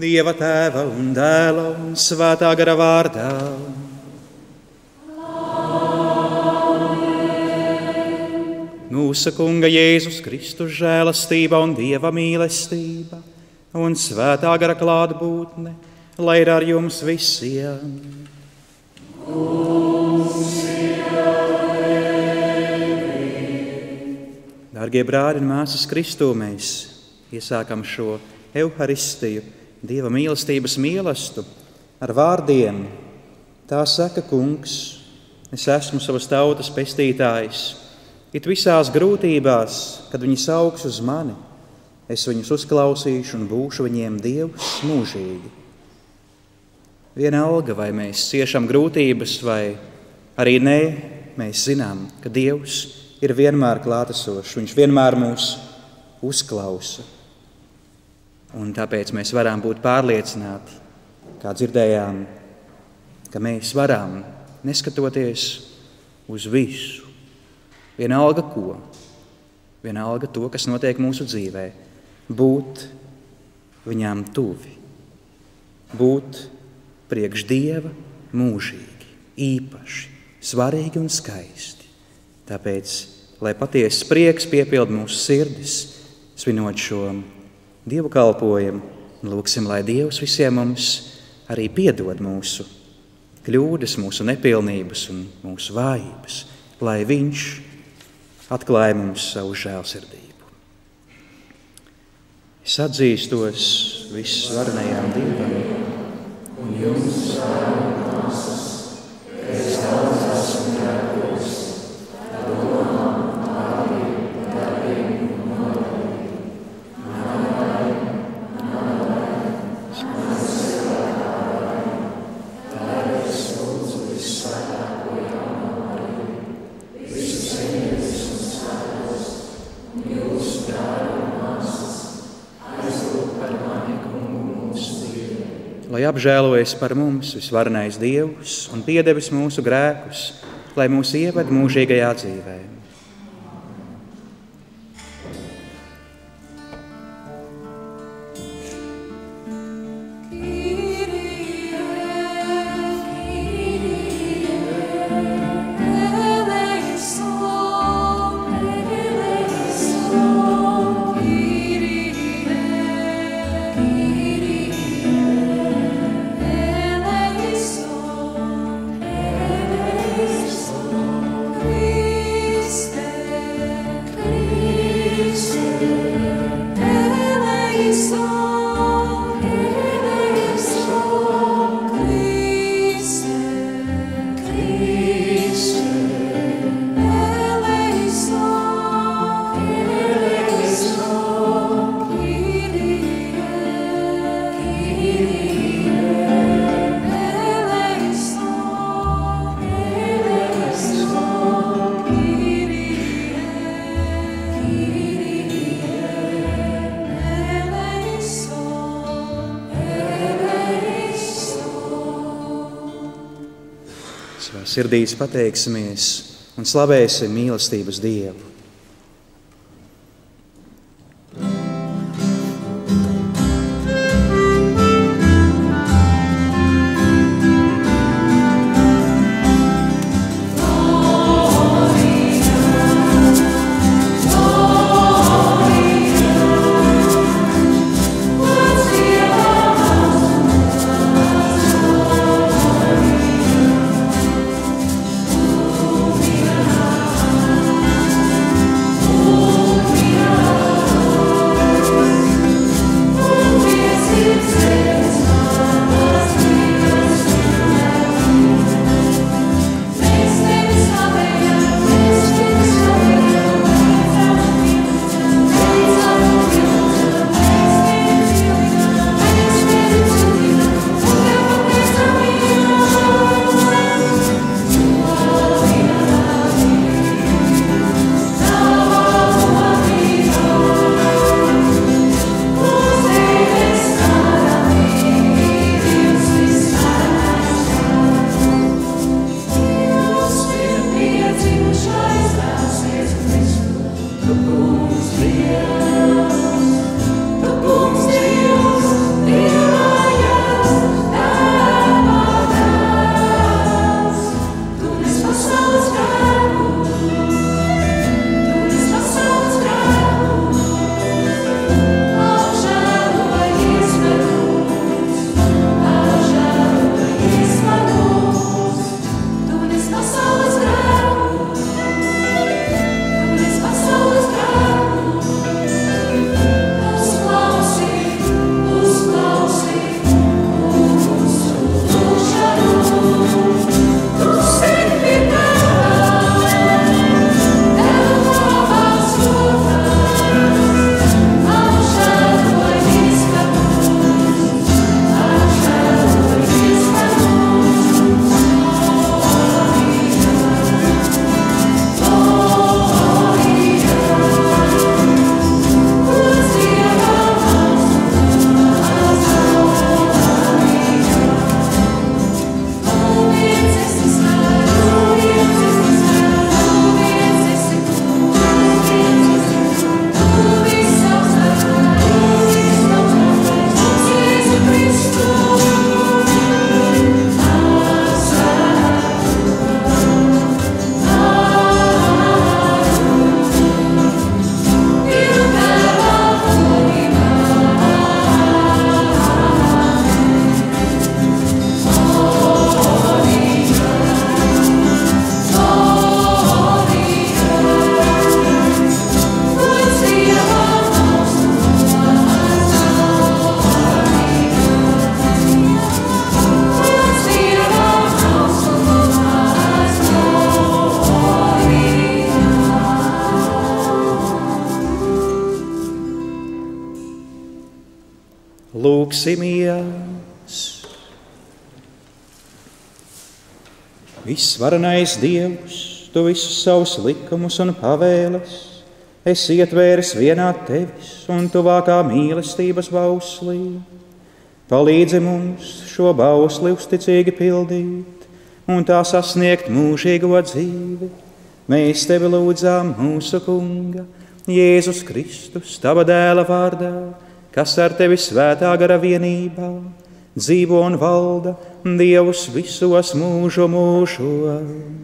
Dieva Tēva un Dēla un Svētā gara vārdā. Mūsu Kunga Jēzus Kristus žēlastība un Dieva mīlestība un Svētā gara klātbūtne, lai ir ar jums visiem. Dārgie brāļi un māsas Kristū, mēs iesākam šo Euharistiju, Dieva mīlestības mielastu ar vārdiem. Tā saka Kungs, es esmu savas tautas pestītājs. It visās grūtībās, kad viņi sauks uz mani, es viņus uzklausīšu un būšu viņiem Dievs mūžīgi. Vienalga, vai mēs ciešam grūtības, vai arī nē, mēs zinām, ka Dievs ir vienmēr klātesošs, viņš vienmēr mūs uzklausa. Un tāpēc mēs varam būt pārliecināti, kā dzirdējām, ka mēs varam, neskatoties uz visu, vienalga ko, vienalga to, kas notiek mūsu dzīvē, būt viņām tuvi, būt priekš Dieva mūžīgi, īpaši, svarīgi un skaisti. Tāpēc, lai patiesas prieks piepild mūsu sirdis, svinot šo Dievu kalpojumu, lūksim, lai Dievs visiem mums arī piedod mūsu kļūdas, mūsu nepilnības un mūsu vājības, lai viņš atklāja mums savu žēlsirdību. Es atzīstos visvarenajām Dievam un jums, brāļi un māsas, ka es daudz esmu grēkojis, domām, vārdiem, darbiem un nodariem. Lai apžēlojas par mums visvarenais Dievs un piedevis mūsu grēkus, lai mūs ieved mūžīgajā dzīvē. Sirdīs pateiksimies un slavēsim mīlestības Dievu. Oh, Lūksimies! Visvarenais Dievs, Tu visus savus likumus un pavēles esi ietvēris vienā Tevis un tuvākā mīlestības bauslī. Palīdzi mums šo bausli uzticīgi pildīt un tā sasniegt mūžīgo dzīvi. Mēs Tevi lūdzām mūsu Kunga, Jēzus Kristus, Tava dēla vārdā, kas ar Tevi svētā gara vienībā dzīvo un valda Dievus visos mūžu mūžos.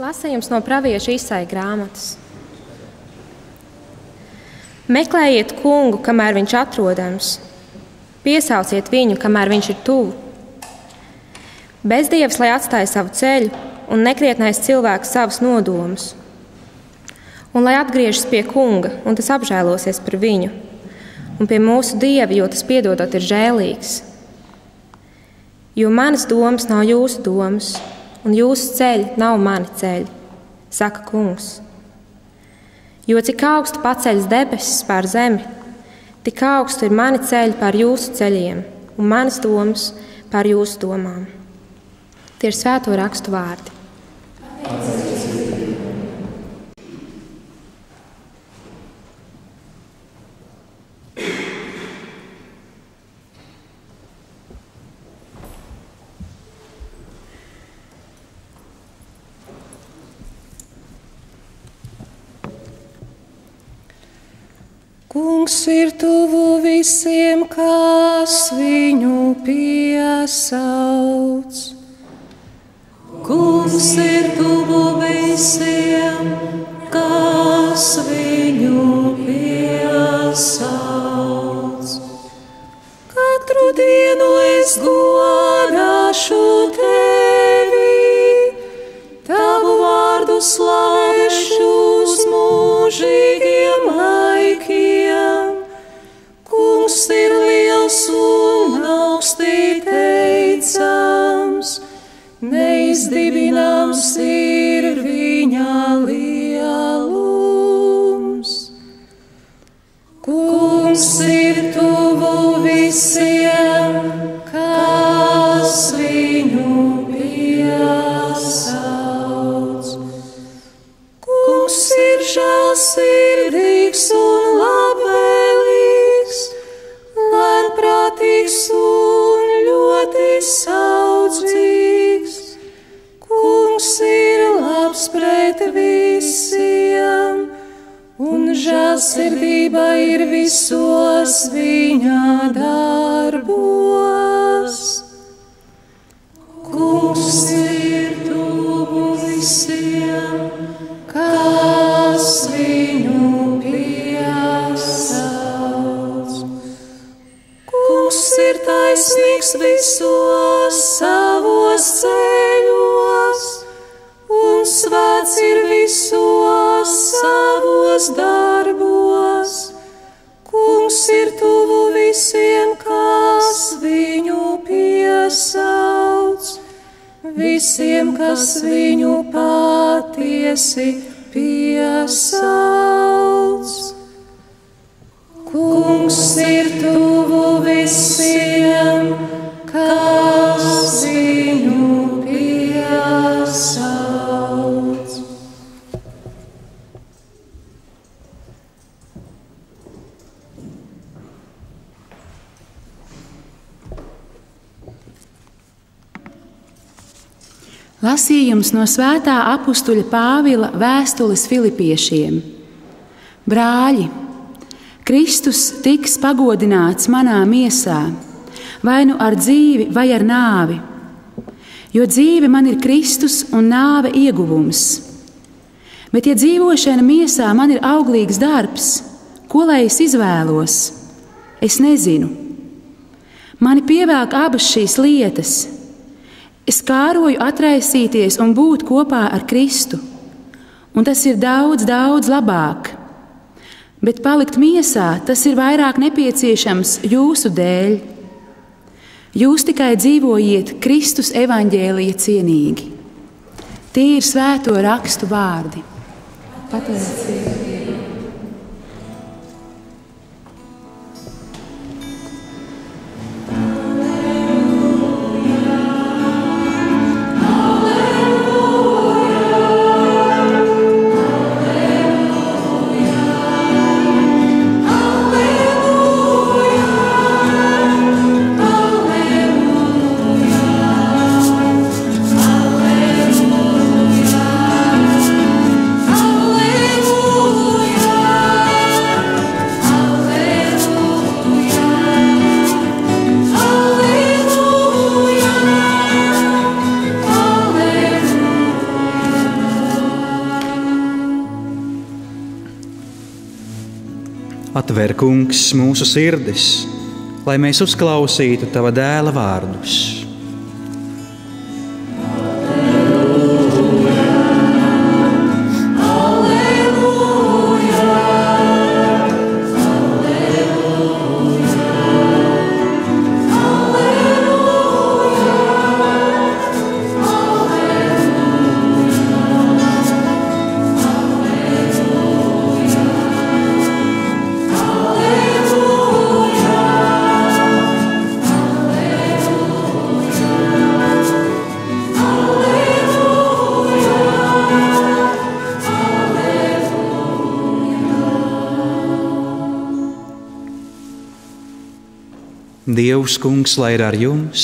Lasījums no pravieša Isaija grāmatas. Meklējiet Kungu, kamēr viņš atrodams, piesauciet viņu, kamēr viņš ir tuvu. Bezdievs, lai atstāja savu ceļu, un nekrietnais cilvēks savus nodomus. Un lai atgriežas pie Kunga, un tas apžēlosies par viņu, un pie mūsu Dieva, jo tas piedodot ir žēlīgs. Jo manas domas nav jūsu domas, un jūsu ceļi nav mani ceļi, saka Kungs. Jo cik augstu paceļas debesis pār zemi, tik augstu ir mani ceļi pār jūsu ceļiem, un manas domas pār jūsu domām. Tie ir svēto rakstu vārdi. Kungs ir tuvu visiem, kas viņu piesauc. Kungs ir tuvu visiem, kas viņu piesauc. Katru dienu es godāšu Tevi, Tavu vārdu slavēšu uz mūžīgiem laikiem. Kungs ir liels un augstī teicams, neizdibināms ir viņa lielums. Kungs ir tuvu visiem, kas viņu piesauc. Kungs ir žēlsirdīgs un labvēlīgs, lēnprātīgs un ļoti saudzīgs. Kungs ir labs pret visiem, un žēlsirdība ir visos viņa darbos. Kungs ir tuvu visiem, kas viņu piesauc. Kungs ir taisnīgs visos savos ceļos, un svēts ir visos savos darbos. Kungs ir tuvu visiem, kas viņu piesauc, visiem, kas viņu patiesi piesauc. Kungs ir tuvu visiem, kas viņu piesauc. Lasījums no svētā apustuļa Pāvila vēstules Filipiešiem. Brāļi, Kristus tiks pagodināts manā miesā, vai nu ar dzīvi, vai ar nāvi. Jo dzīve man ir Kristus un nāve ieguvums. Bet, ja dzīvošana miesā man ir auglīgs darbs, ko lai es izvēlos? Es nezinu. Mani pievelk abas šīs lietas. Es kāroju atraisīties un būt kopā ar Kristu, un tas ir daudz, daudz labāk. Bet palikt miesā, tas ir vairāk nepieciešams jūsu dēļ. Jūs tikai dzīvojiet Kristus evaņģēlija cienīgi. Tie ir svēto rakstu vārdi. Pateicība. Atver, Kungs, mūsu sirdis, lai mēs uzklausītu Tava dēla vārdus. Dievs, Kungs, lai ir ar jums.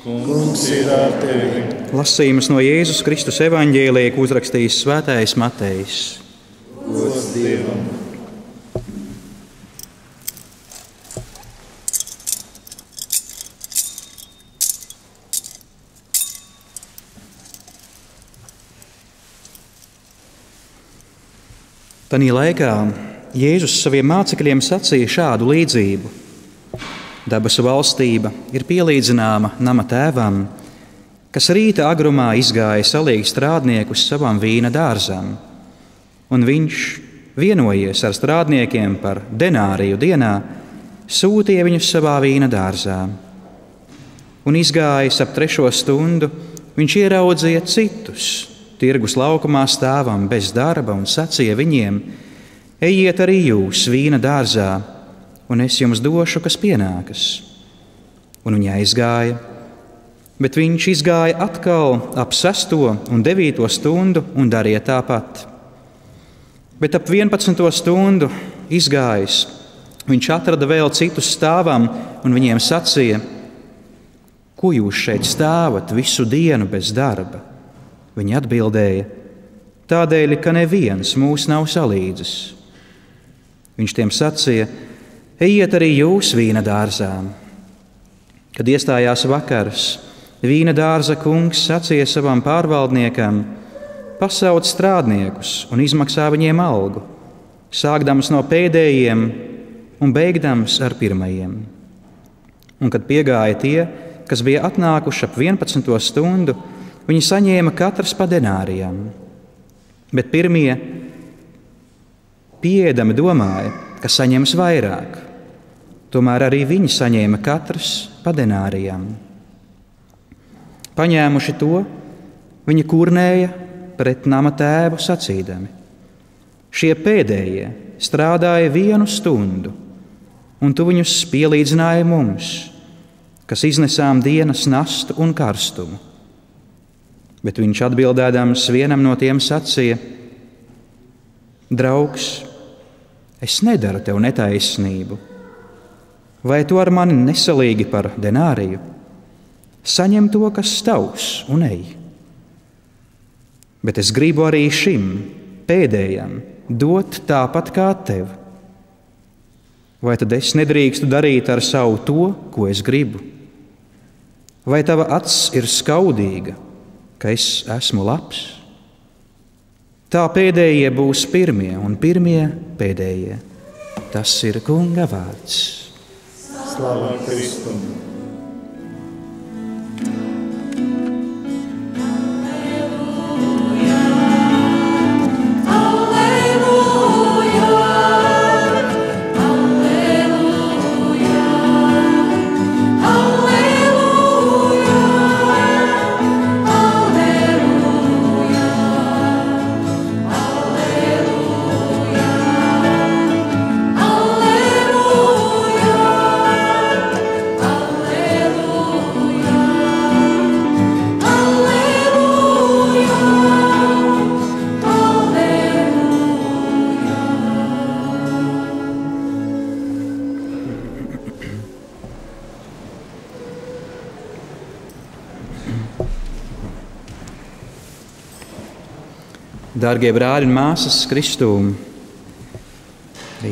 Kungs ir ar tevi. Lasījums no Jēzus Kristus evaņģēlija, ko uzrakstījis Svētais Matejs. Gods Dievam. Tanī laikā Jēzus saviem mācekļiem sacīja šādu līdzību. Dabasu valstība ir pielīdzināma nama tēvam, kas rīta agrumā izgāja salīgt strādniekus savam vīna dārzam, un viņš, vienojies ar strādniekiem par denāriju dienā, sūtīja viņus savā vīna dārzā. Un izgājis ap 3. stundu, viņš ieraudzīja citus, tirgus laukumā stāvam bez darba, un sacīja viņiem: ejiet arī jūs vīna dārzā, un es jums došu, kas pienākas. Un viņi aizgāja, bet viņš izgāja atkal ap 6. un 9. stundu un darīja tāpat. Bet ap 11. stundu izgājis, viņš atrada vēl citus stāvam un viņiem sacīja: ko jūs šeit stāvat visu dienu bez darba? Viņi atbildēja: tādēļ, ka neviens mūs nav salīdzis. Viņš tiem sacīja: ejiet arī jūs vīna dārzā. Kad iestājās vakars, vīna dārza kungs sacīja savam pārvaldniekam: pasauc strādniekus un izmaksā viņiem algu, sākdams no pēdējiem un beigdams ar pirmajiem. Un kad piegāja tie, kas bija atnākuši ap 11. stundu, viņi saņēma katrs pa denārijam. Bet pirmie pieēdami domāja, ka saņems vairāk. Tomēr arī viņi saņēma katrs pa denārijam. Paņēmuši to, viņi kurnēja pret nama tēvu sacīdami: šie pēdējie strādāja 1 stundu, un tu viņus pielīdzināji mums, kas iznesām dienas nastu un karstumu. Bet viņš atbildēdams vienam no tiem sacīja: draugs, es nedaru tev netaisnību. Vai tu ar mani nesalīgi par denāriju? Saņem to, kas tavs, un ej. Bet es gribu arī šim pēdējam dot tāpat kā tev. Vai tad es nedrīkstu darīt ar savu to, ko es gribu? Vai tava acs ir skaudīga, ka es esmu labs? Tā pēdējie būs pirmie, un pirmie pēdējie. Tas ir Kunga vārds. Slava Kristum! Alleluja! Dārgie brāļi un māsas Kristū, arī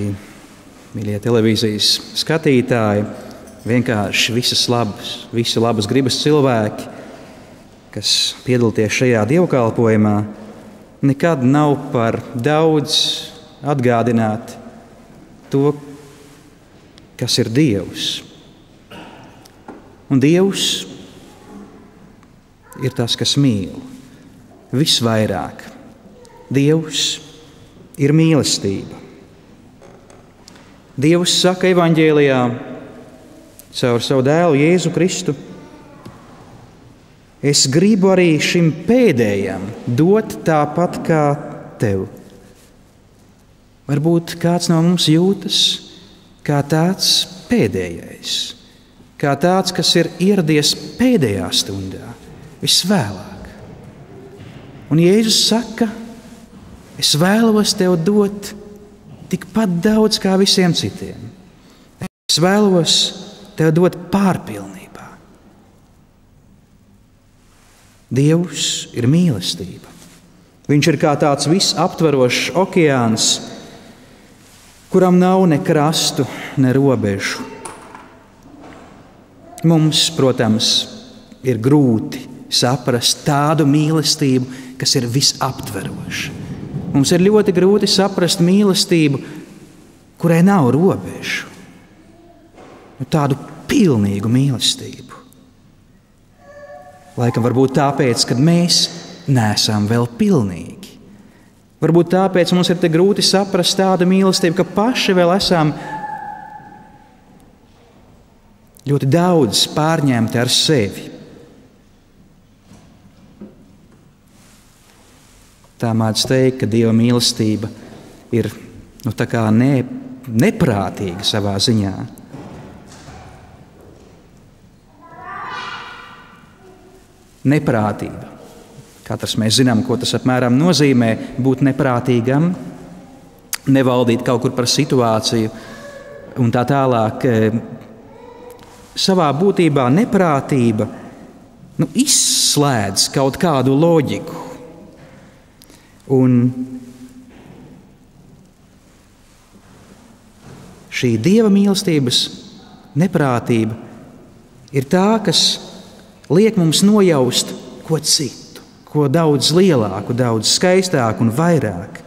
mīļie televīzijas skatītāji, vienkārši visu labas gribas cilvēki, kas piedalīties šajā dievkalpojumā, nekad nav par daudz atgādināt to, kas ir Dievs. Un Dievs ir tas, kas mīl visvairāk. Dievs ir mīlestība. Dievs saka evaņģēlijā caur savu dēlu Jēzu Kristu: es gribu arī šim pēdējam dot tāpat kā tev. Varbūt kāds no mums jūtas kā tāds pēdējais, kā tāds, kas ir ieradies pēdējā stundā, visvēlāk. Un Jēzus saka: es vēlos tev dot tikpat daudz kā visiem citiem. Es vēlos tev dot pārpilnībā. Dievs ir mīlestība. Viņš ir kā tāds visaptverošs okeāns, kuram nav ne krastu, ne robežu. Mums, protams, ir grūti saprast tādu mīlestību, kas ir visaptveroša. Mums ir ļoti grūti saprast mīlestību, kurai nav robežu. Tādu pilnīgu mīlestību. Laikam varbūt tāpēc, ka mēs neesam vēl pilnīgi. Varbūt tāpēc mums ir te grūti saprast tādu mīlestību, ka paši vēl esam ļoti daudz pārņemti ar sevi. Tā māc teikt, ka Dieva mīlestība ir tā kā neprātīga savā ziņā. Neprātība. Katrs mēs zinām, ko tas apmēram nozīmē būt neprātīgam, nevaldīt kaut kur par situāciju un tā tālāk. Savā būtībā neprātība izslēdz kaut kādu loģiku. Un šī Dieva mīlestības neprātība ir tā, kas liek mums nojaust ko citu, ko daudz lielāku, daudz skaistāku un vairāk.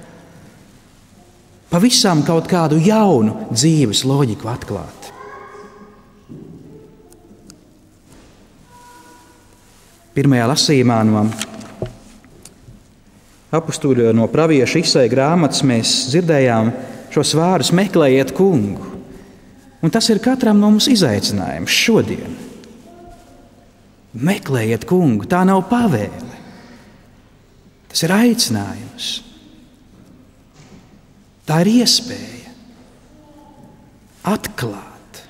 Pavisam kaut kādu jaunu dzīves loģiku atklāt. Pirmajā lasījumā no apustuļu no pravieša Isaija grāmatas mēs dzirdējām šos vārdus: meklējiet kungu. Un tas ir katram no mums izaicinājums šodien. Meklējiet kungu, tā nav pavēle. Tas ir aicinājums. Tā ir iespēja atklāt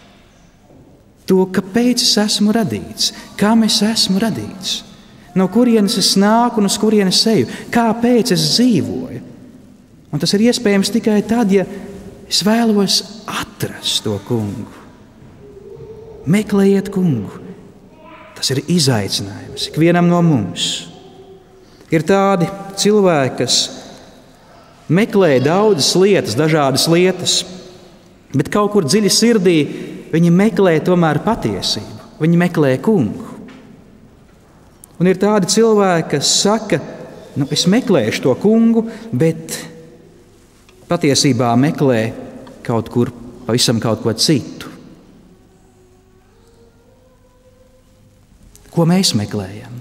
to, kāpēc es esmu radīts, kam es esmu radīts. No kurienes es nāku un uz kurienes eju, kāpēc es dzīvoju. Un tas ir iespējams tikai tad, ja es vēlos atrast to kungu. Meklējiet kungu. Tas ir izaicinājums ikvienam no mums. Ir tādi cilvēki, kas meklē daudzas lietas, dažādas lietas, bet kaut kur dziļi sirdī viņi meklē tomēr patiesību. Viņi meklē kungu. Un ir tādi cilvēki, kas saka: es meklēšu to kungu, bet patiesībā meklē kaut kur pavisam kaut ko citu. Ko mēs meklējam?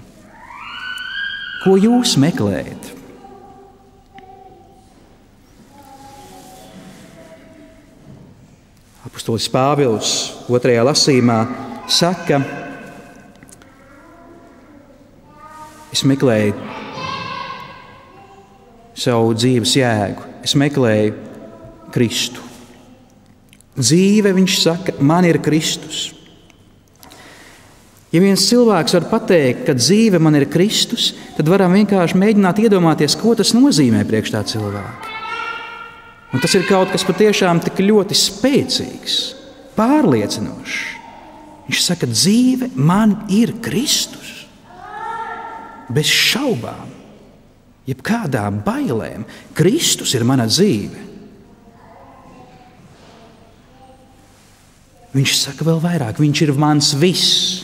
Ko jūs meklējat? Apostolis Pāvils 2. lasījumā saka: es meklēju savu dzīves jēgu, es meklēju Kristu. Dzīve, viņš saka, man ir Kristus. Ja viens cilvēks var pateikt, ka dzīve man ir Kristus, tad varam vienkārši mēģināt iedomāties, ko tas nozīmē priekš tā cilvēka. Un tas ir kaut kas patiešām tik ļoti spēcīgs, pārliecinošs. Viņš saka, dzīve man ir Kristus. Bez šaubām. jebkādām bailēm. Kristus ir mana dzīve. Viņš saka vēl vairāk, viņš ir mans viss,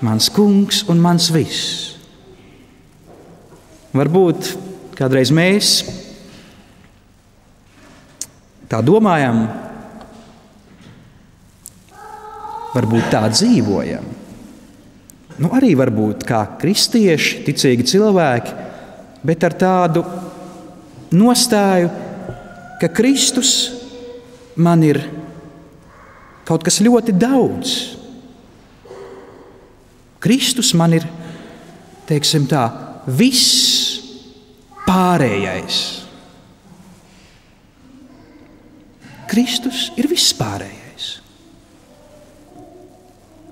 mans kungs un mans viss. Varbūt kādreiz mēs tā domājam, varbūt tā dzīvojam. Arī varbūt kā kristieši, ticīgi cilvēki, bet ar tādu nostāju, ka Kristus man ir kaut kas ļoti daudz. Kristus man ir, teiksim tā, viss pārējais. Kristus ir viss pārējais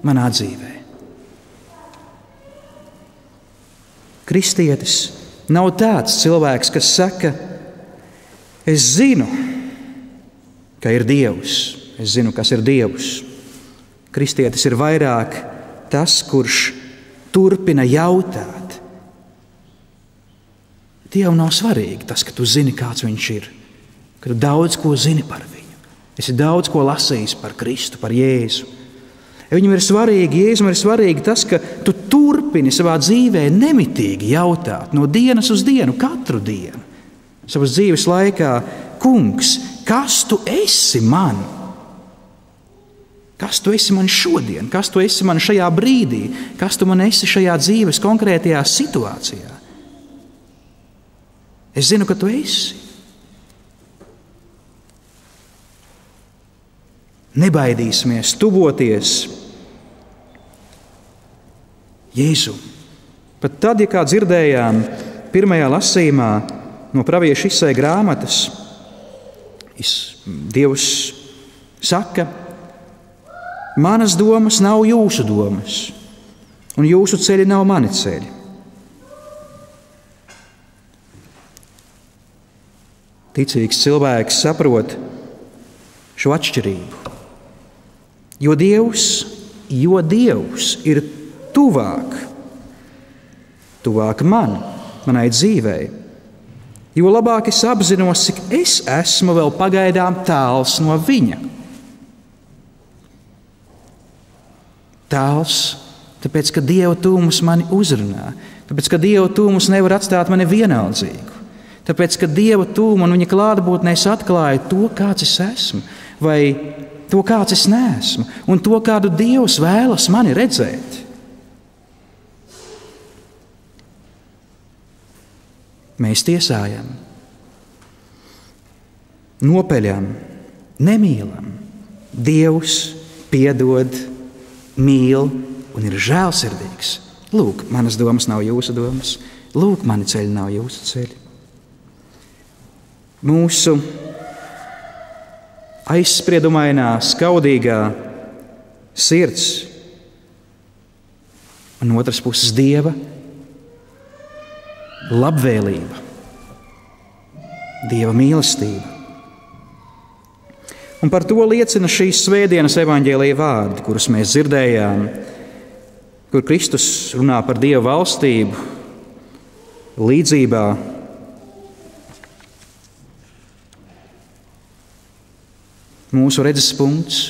manā dzīvē. Kristietis nav tāds cilvēks, kas saka, es zinu, ka ir Dievs, es zinu, kas ir Dievs. Kristietis ir vairāk tas, kurš turpina jautāt. Dievam nav svarīgi tas, ka tu zini, kāds viņš ir, ka tu daudz ko zini par viņu. Esi daudz ko lasījis par Kristu, par Jēzu. Viņam ir svarīgi, Jēzum ir svarīgi tas, ka tu turpini savā dzīvē nemitīgi jautāt no dienas uz dienu, katru dienu. Savas dzīves laikā, kungs, kas tu esi man? Kas tu esi man šodien? Kas tu esi man šajā brīdī? Kas tu man esi šajā dzīves konkrētajā situācijā? Es zinu, ka tu esi. Nebaidīsimies tuvoties Jēzu. Pat tad, ja kā dzirdējām pirmajā lasījumā no pravieša Isaija grāmatas, Dievs saka, manas domas nav jūsu domas, un jūsu ceļi nav mani ceļi. Ticīgs cilvēks saprot šo atšķirību. Jo Dievs ir tuvāk manai dzīvei. Jo labāk es apzinos, cik es esmu vēl pagaidām tāls no viņa. Tāls, tāpēc, ka Dieva tuvums mani uzrunā, tāpēc, ka Dieva tuvums nevar atstāt mani vienaldzīgu, tāpēc, ka Dieva tuvuma un viņa klātbūtnē es atklāju to, kāds es esmu, vai to, kāds es neesmu, un to, kādu Dievs vēlas mani redzēt. Mēs tiesājam, nopeļam, nemīlam. Dievs piedod, mīl un ir žēlsirdīgs. Lūk, manas domas nav jūsu domas. Lūk, mani ceļi nav jūsu ceļi. Mūsu aizspriedumainā, skaudīgā sirds un otras puses Dieva labvēlība, Dieva mīlestība. Un par to liecina šīs svētdienas evaņģēlija vārdi, kurus mēs dzirdējām, kur Kristus runā par Dieva valstību līdzībā. Mūsu redzes punkts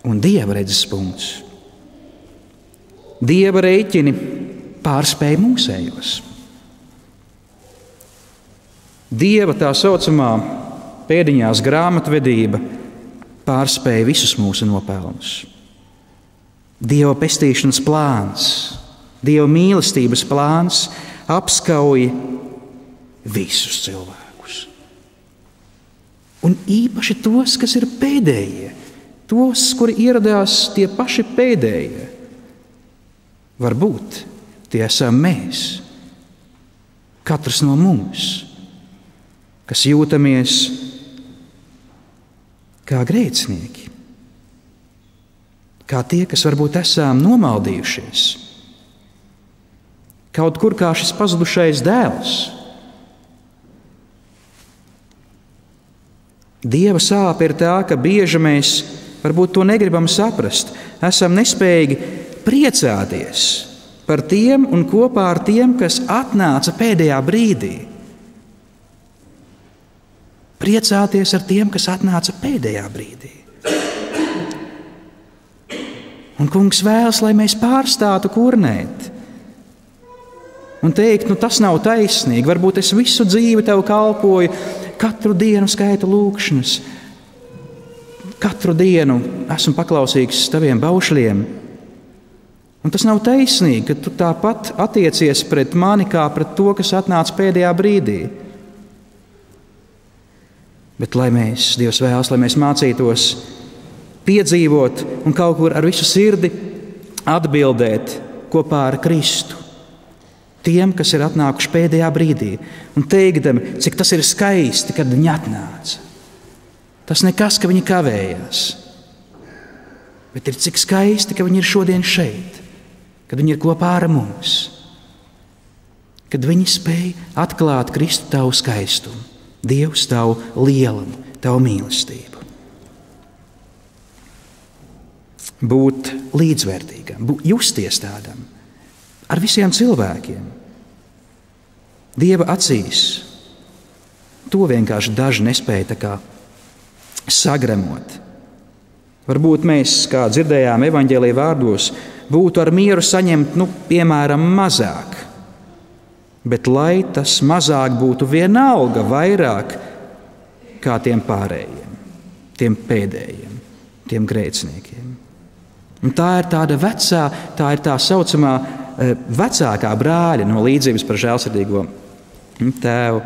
un Dieva redzes punkts. Dieva rēķini pārspēj mūsējos. Dieva tā saucamā pēdiņās grāmatvedība pārspēja visus mūsu nopelnus. Dieva pestīšanas plāns, Dieva mīlestības plāns apskauj visus cilvēkus. Un īpaši tos, kas ir pēdējie, tos, kuri ieradās tie paši pēdējie. Varbūt tie esam mēs, katrs no mums, kas jūtamies kā grēcinieki, kā tie, kas varbūt esam nomaldījušies, kaut kur kā šis pazudušais dēls. Dieva sāpe ir tā, ka bieži mēs varbūt to negribam saprast, esam nespējīgi priecāties par tiem un kopā ar tiem, kas atnāca pēdējā brīdī. Priecāties ar tiem, kas atnāca pēdējā brīdī. Un Kungs vēlas, lai mēs pārstātu kurnēt un teikt, tas nav taisnīgi. Varbūt es visu dzīvi tev kalpoju, katru dienu skaitu lūkšanas, katru dienu esmu paklausīgs taviem baušļiem. Un tas nav taisnīgi, ka tu tāpat attiecies pret mani kā pret to, kas atnāca pēdējā brīdī. Bet Dievs vēlas, lai mēs mācītos piedzīvot un kaut kur ar visu sirdi atbildēt kopā ar Kristu tiem, kas ir atnākuši pēdējā brīdī, un teikdami, cik tas ir skaisti, kad viņi atnāca. Tas nekas, ka viņi kavējās, bet ir cik skaisti, ka viņi ir šodien šeit, kad viņi ir kopā ar mums, kad viņi spēj atklāt Kristu tavu skaistumu, Dievs tavu lielumu, tavu mīlestību. Būt līdzvērtīgam, justies tādam ar visiem cilvēkiem. Dieva acīs to vienkārši daži nespēja sagremot. Varbūt mēs, kā dzirdējām evaņģēlija vārdos, būtu ar mieru saņemt, piemēram, mazāk. Bet lai tas mazāk būtu vienalga vairāk kā tiem pārējiem, tiem pēdējiem, tiem grēciniekiem. Un tā ir tā saucamā vecākā brāļa no līdzības par žēlsirdīgo tēvu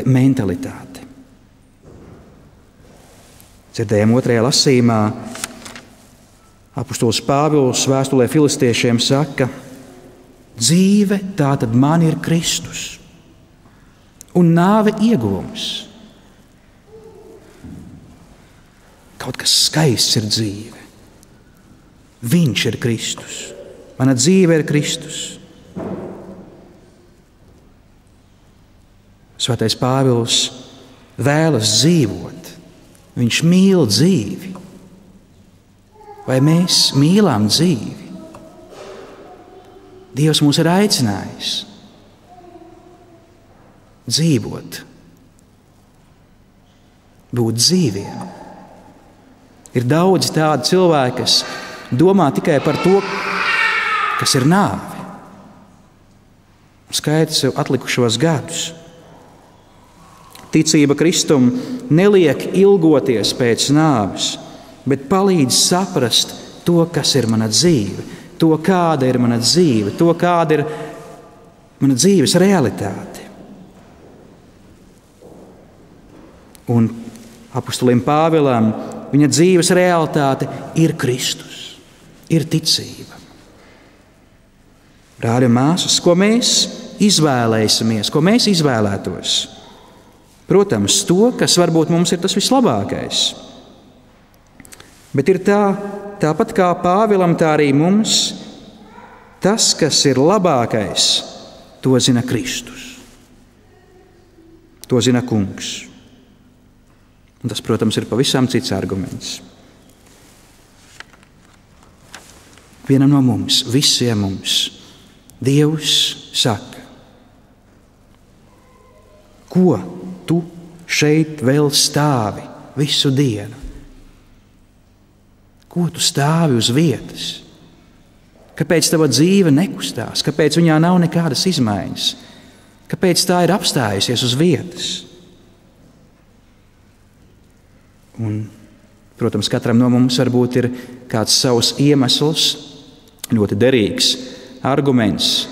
mentalitāti. Dzirdējām 2. lasījumā, apuštols Pāvils vēstulē filistiešiem saka: dzīve tātad man ir Kristus, un nāve ieguvums. Kaut kas skaists ir dzīve. Viņš ir Kristus. Mana dzīve ir Kristus. Svētais Pāvils vēlas dzīvot. Viņš mīl dzīvi. Vai mēs mīlam dzīvi? Dievs mūs ir aicinājis dzīvot, būt dzīviem. Ir daudz tādu cilvēku, kas domā tikai par to, kas ir nāve. Skaita sev atlikušos gadus. Ticība Kristum neliek ilgoties pēc nāves, bet palīdz saprast to, kas ir mana dzīve, to, kāda ir mana dzīve, to, kāda ir mana dzīves realitāte. Un apustulim Pāvilam viņa dzīves realitāte ir Kristus. Ir ticība. Brāļi un māsas, ko mēs izvēlēsimies, ko mēs izvēlētos? Protams, to, kas varbūt mums ir tas vislabākais. Bet ir tāpat kā Pāvilam, tā arī mums, tas, kas ir labākais, to zina Kristus. To zina Kungs. Un tas, protams, ir pavisam cits arguments. Vienam no mums, visiem mums, Dievs saka: ko tu šeit vēl stāvi visu dienu? Ko tu stāvi uz vietas? Kāpēc tava dzīve nekustās? Kāpēc viņā nav nekādas izmaiņas? Kāpēc tā ir apstājusies uz vietas? Un, protams, katram no mums varbūt ir kāds savs iemesls, ļoti derīgs arguments,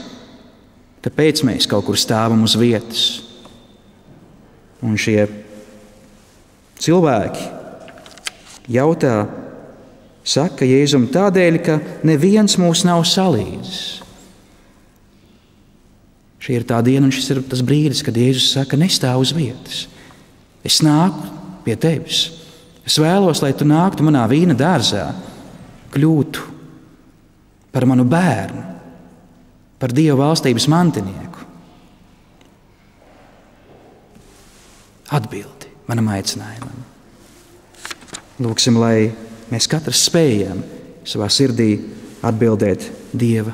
kāpēc mēs kaut kur stāvam uz vietas. Un šie cilvēki saka Jēzum tādēļ, ka neviens mūs nav salīdzis. Šī ir tā diena, un šis ir tas brīdis, kad Jēzus saka: nestāv uz vietas. Es nāku pie tevis. Es vēlos, lai tu nāktu manā vīna dārzā, kļūtu par manu bērnu, par Dieva valstības mantinieku. Atbildi manam aicinājumam. Lūksim, lai mēs katrs spējam savā sirdī atbildēt Dieva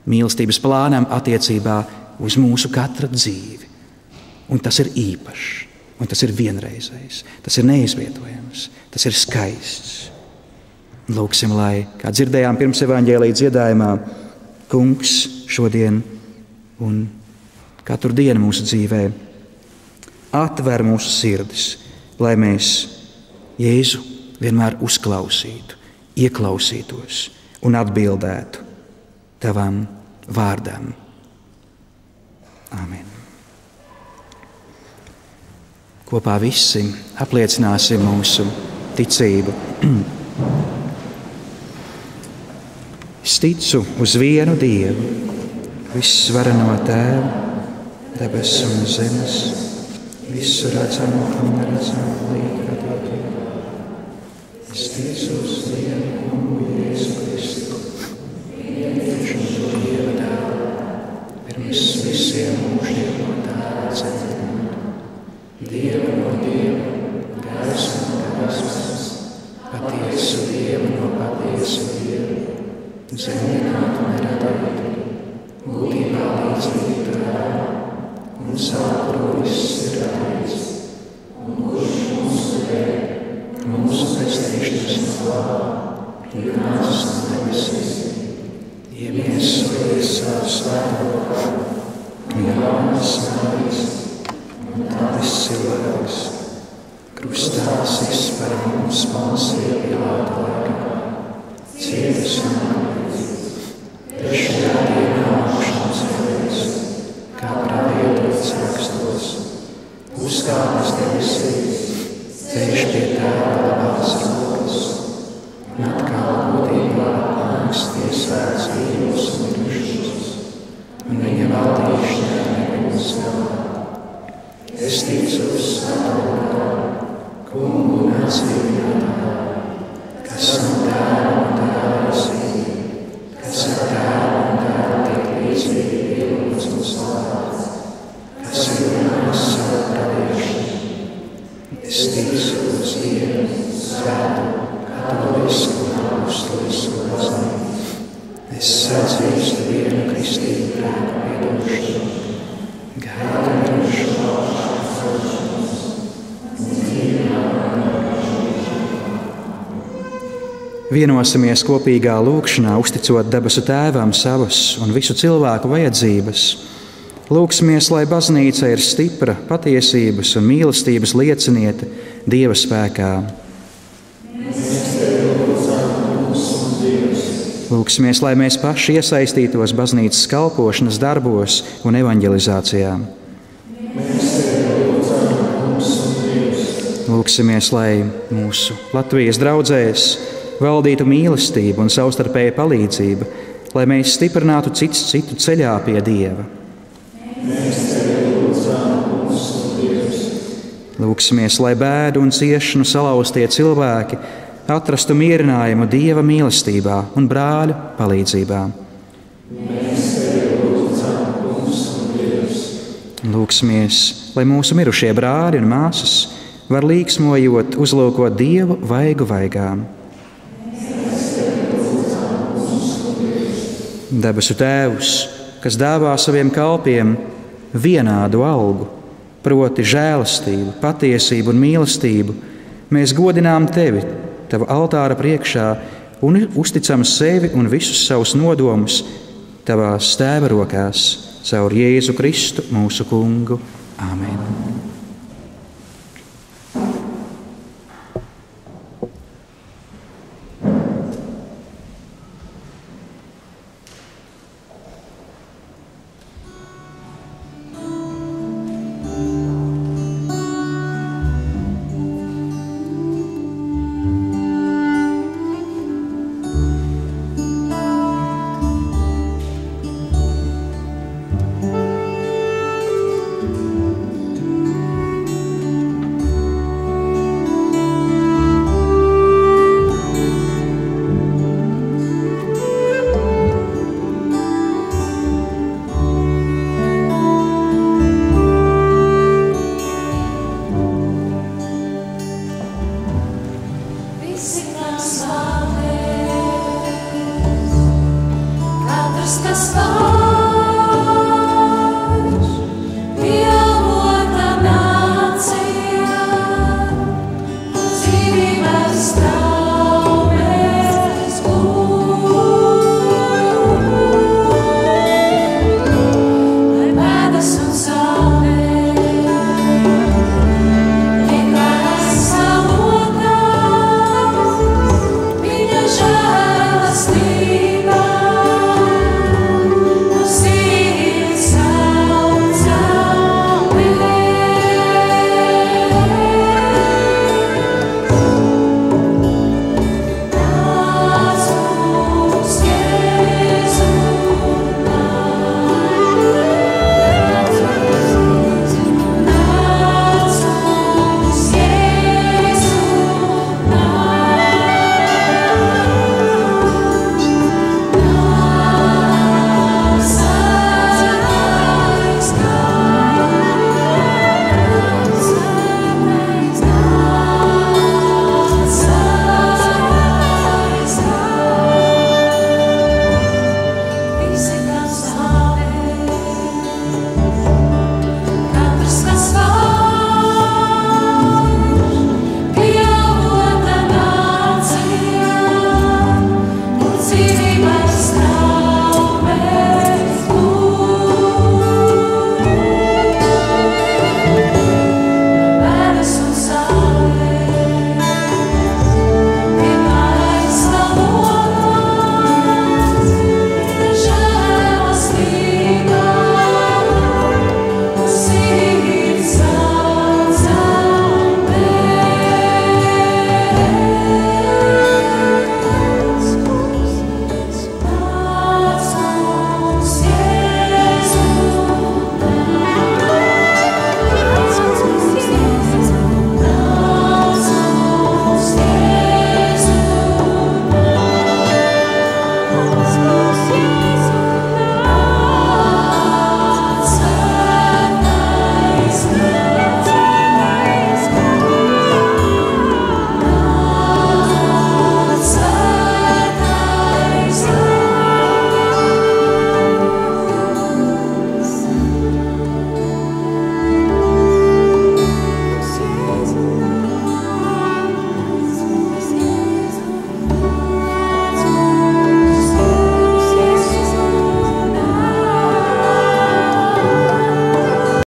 mīlestības plānam attiecībā uz mūsu katra dzīvi. Un tas ir īpašs, un tas ir vienreizējs, tas ir neizvietojams, tas ir skaists. Lūksim, lai, kā dzirdējām pirms evaņģēlija dziedājumā, Kungs šodien un katru dienu mūsu dzīvē atver mūsu sirdis, lai mēs Jēzu vienmēr uzklausītu, ieklausītos un atbildētu Tavam vārdam. Āmen. Kopā visi apliecināsim mūsu ticību. Es ticu uz vienu Dievu, visvareno Tēvu, debesu un zemes, visu redzamo un neredzamo līdzradību. Es ticu uz vienu Kungu Jēzu Kristu, vienošanu Dieva Dēlu, pirms visiem mūžiem no Tēva dzimta, Dieva no Dieva, gaismu no gaismas, patiesu Dievu no patiesu Dievu, zemniekātu neradītu, būtībā līdzīgi Tēvam, un savu viss ir radīts, un kurš mūsu dēļ, mūsu pestīšanas no klāva, ir nācis no debesīm, iemiesojies savu svēto, un jaunas mājas, un tādas cilvēks, krustā sis par mums mācīja Pilāta laikā, cietas un trešajā dienā augšām cēlies, kā pravietots rakstos, uzkāpis debesīs, ceļš pie Tēva labās rokas, un atkal godībā augstīs svēts dzīvos un mirušos, un viņa valdīšanai nebūs galā. Es ticu uz svēto Kungu un atdzīvinātāju, kas no Tēva un Tēva zīmē, kas ar Tēvu un Tēvu tiek līdzīgi pielūgts un slavēts, kas ir vienās savu radīšanu. Es ticu uz Dievu, svētu, katolisku un apostolisku baznīcu. Es atzīstu vienu kristīgu grēku piedošanu, gaidu mirušo augšāšanos un dzīvā. Vienosimies kopīgā lūgšanā, uzticot debesu Tēvam savas un visu cilvēku vajadzības. Lūgsimies, lai baznīca ir stipra, patiesības un mīlestības lieciniete Dieva spēkā. Lūgsimies, lai mēs paši iesaistītos baznīcas kalpošanas darbos un evanģelizācijā. Lūgsimies, lai mūsu Latvijas draudzēs valdītu mīlestība un savstarpēja palīdzība, lai mēs stiprinātu cits citu ceļā pie Dieva. Lūgsimies, lai bēdu un ciešanu salauztie cilvēki atrastu mierinājumu Dieva mīlestībā un brāļu palīdzībā. Lūgsimies, lai mūsu mirušie brāļi un māsas var līksmojot uzlūkot Dievu vaigu vaigām. Debesu Tēvs, kas dāvā saviem kalpiem vienādu algu, proti žēlastību, patiesību un mīlestību, mēs godinām Tevi, Tava altāra priekšā un uzticam sevi un visus savus nodomus Tavās Tēva rokās, caur Jēzu Kristu mūsu Kungu. Āmen.